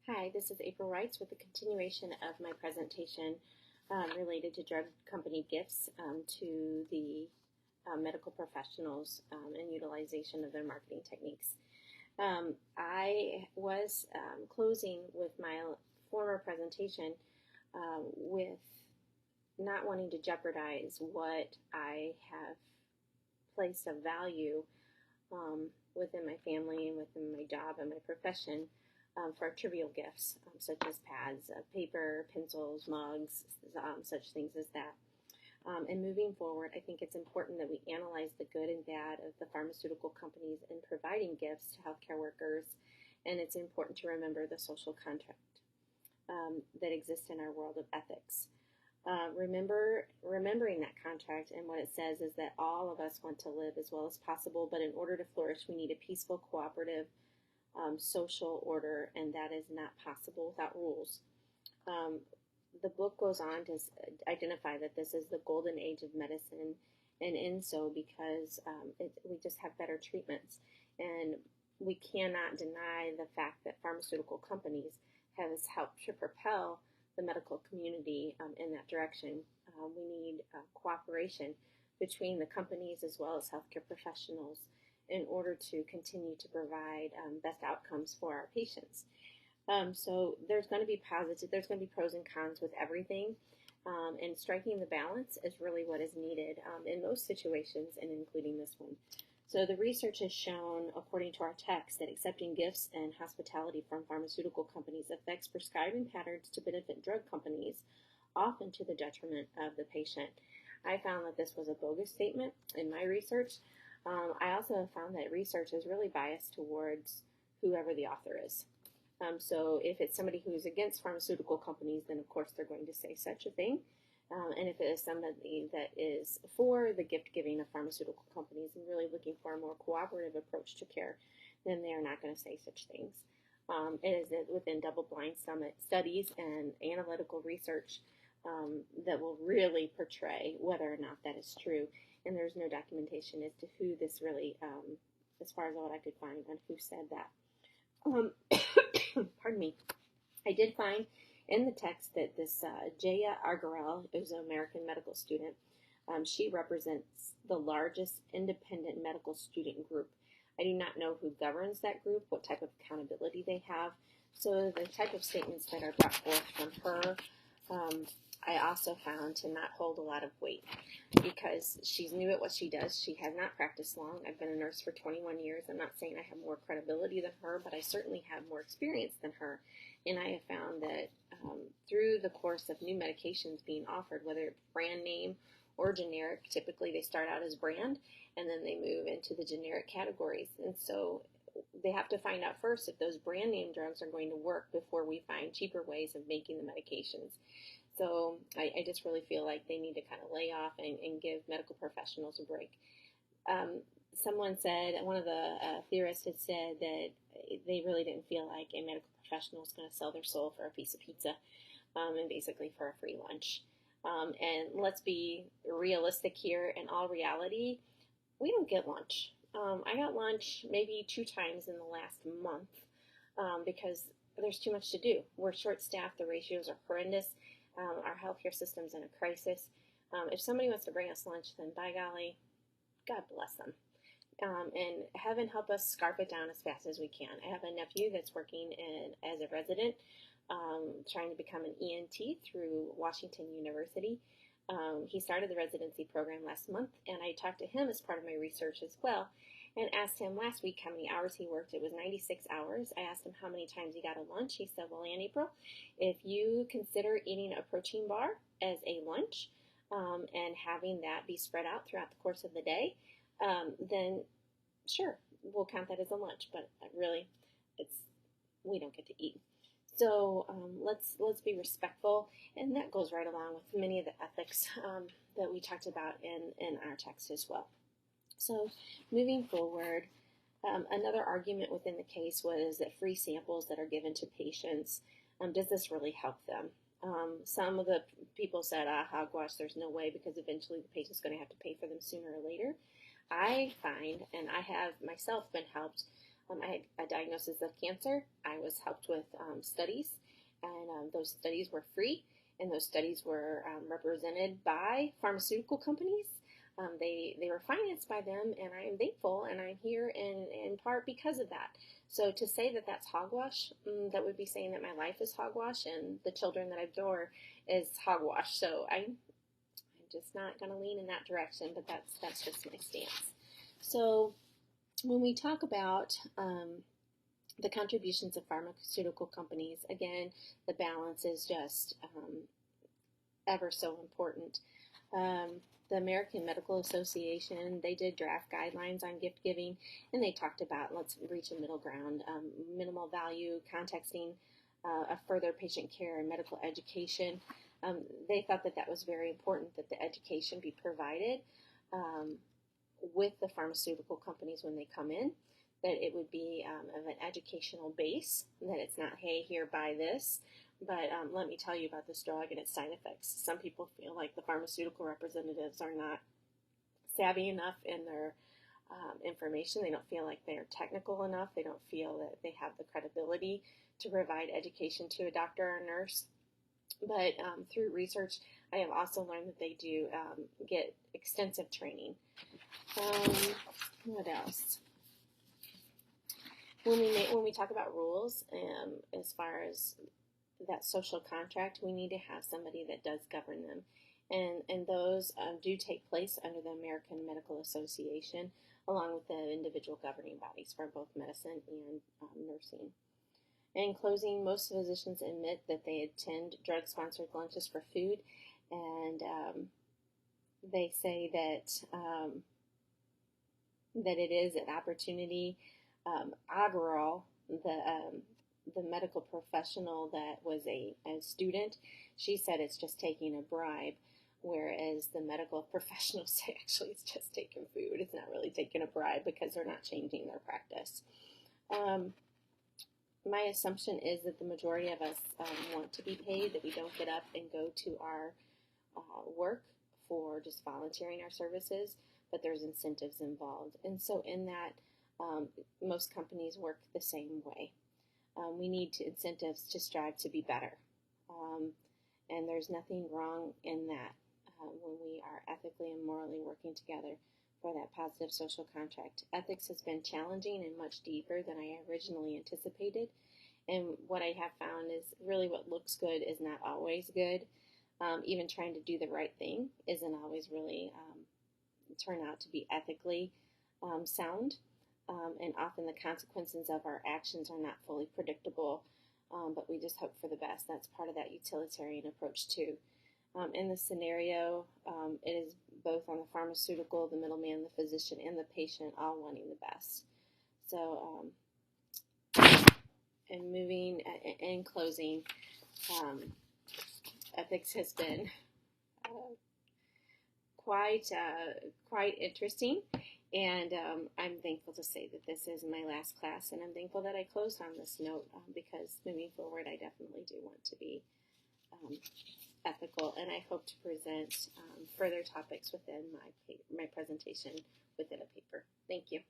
Hi, this is April Wrights with a continuation of my presentation related to drug company gifts to the medical professionals and utilization of their marketing techniques. I was closing with my former presentation with not wanting to jeopardize what I have placed of value within my family and within my job and my profession for trivial gifts, such as pads, paper, pencils, mugs, such things as that. And moving forward, I think it's important that we analyze the good and bad of the pharmaceutical companies in providing gifts to healthcare workers, and it's important to remember the social contract that exists in our world of ethics. Remembering that contract and what it says is that all of us want to live as well as possible, but in order to flourish, we need a peaceful, cooperative, social order, and that is not possible without rules. The book goes on to identify that this is the golden age of medicine, and in so because we just have better treatments, and we cannot deny the fact that pharmaceutical companies have helped to propel the medical community in that direction. We need cooperation between the companies as well as healthcare professionals in order to continue to provide best outcomes for our patients. So there's going to be there's going to be pros and cons with everything, and striking the balance is really what is needed in most situations, and including this one. So the research has shown, according to our text, that accepting gifts and hospitality from pharmaceutical companies affects prescribing patterns to benefit drug companies, often to the detriment of the patient. I found that this was a bogus statement in my research. I also found that research is really biased towards whoever the author is. So if it's somebody who's against pharmaceutical companies, then of course they're going to say such a thing. And if it is somebody that is for the gift giving of pharmaceutical companies and really looking for a more cooperative approach to care, then they are not going to say such things. It is within double-blind studies and analytical research that will really portray whether or not that is true. And there's no documentation as to who this really, as far as what I could find, on who said that. Pardon me. I did find in the text that this Jaya Agarwal is an American medical student. She represents the largest independent medical student group. I do not know who governs that group, what type of accountability they have. So the type of statements that are brought forth from her, I also found to not hold a lot of weight, because she's new at what she does. She has not practiced long. I've been a nurse for 21 years. I'm not saying I have more credibility than her, but I certainly have more experience than her. And I have found that through the course of new medications being offered, whether it's brand name or generic, typically they start out as brand and then they move into the generic categories. And so they have to find out first if those brand name drugs are going to work before we find cheaper ways of making the medications. So I just really feel like they need to kind of lay off and give medical professionals a break. Someone said, one of the theorists had said that they really didn't feel like a medical professional was going to sell their soul for a piece of pizza and basically for a free lunch. And let's be realistic here. In all reality, we don't get lunch. I got lunch maybe 2 times in the last month because there's too much to do. We're short-staffed. The ratios are horrendous. Our healthcare system's in a crisis. If somebody wants to bring us lunch, then by golly, God bless them. And heaven help us scarf it down as fast as we can. I have a nephew that's working as a resident, trying to become an ENT through Washington University. He started the residency program last month, and I talked to him as part of my research as well, and asked him last week how many hours he worked. It was 96 hours. I asked him how many times he got a lunch. He said, well, Aunt April, if you consider eating a protein bar as a lunch and having that be spread out throughout the course of the day, then sure, we'll count that as a lunch. But really, we don't get to eat. So let's be respectful, and that goes right along with many of the ethics that we talked about in our text as well. So moving forward, another argument within the case was that free samples that are given to patients, does this really help them? Some of the people said, hogwash, there's no way, because eventually the patient's going to have to pay for them sooner or later. I find, and I have myself been helped I had a diagnosis of cancer. I was helped with studies, and those studies were free, and those studies were represented by pharmaceutical companies. They were financed by them, and I am thankful, and I'm here in part because of that. So to say that that's hogwash, that would be saying that my life is hogwash and the children that I adore is hogwash. So I'm just not going to lean in that direction, but that's just my stance. So when we talk about the contributions of pharmaceutical companies, again, the balance is just ever so important. The American Medical Association, they did draft guidelines on gift giving, and they talked about let's reach a middle ground, minimal value, contexting, a further patient care and medical education. They thought that that was very important, that the education be provided with the pharmaceutical companies when they come in, that it would be of an educational base, that it's not, hey, here, buy this, but let me tell you about this drug and its side effects. Some people feel like the pharmaceutical representatives are not savvy enough in their information. They don't feel like they're technical enough. They don't feel that they have the credibility to provide education to a doctor or a nurse. But through research, I have also learned that they do get extensive training. What else? When we talk about rules, as far as that social contract, we need to have somebody that does govern them. And those do take place under the American Medical Association, along with the individual governing bodies for both medicine and nursing. In closing, most physicians admit that they attend drug-sponsored lunches for food, and they say that that it is an opportunity. AprilR, the medical professional that was a student, she said it's just taking a bribe, whereas the medical professionals say actually it's just taking food. It's not really taking a bribe because they're not changing their practice. My assumption is that the majority of us want to be paid, that we don't get up and go to our work for just volunteering our services, but there's incentives involved. And so in that, most companies work the same way. We need incentives to strive to be better. And there's nothing wrong in that when we are ethically and morally working together for that positive social contract. Ethics has been challenging and much deeper than I originally anticipated. And what I have found is really what looks good is not always good. Even trying to do the right thing isn't always really turn out to be ethically sound. And often the consequences of our actions are not fully predictable, but we just hope for the best. That's part of that utilitarian approach too. In this scenario, it is both on the pharmaceutical, the middleman, the physician, and the patient all wanting the best. So, and moving, in closing, ethics has been quite interesting. And I'm thankful to say that this is my last class, and I'm thankful that I closed on this note because moving forward, I definitely do want to be ethical, and I hope to present further topics within my presentation within a paper. Thank you.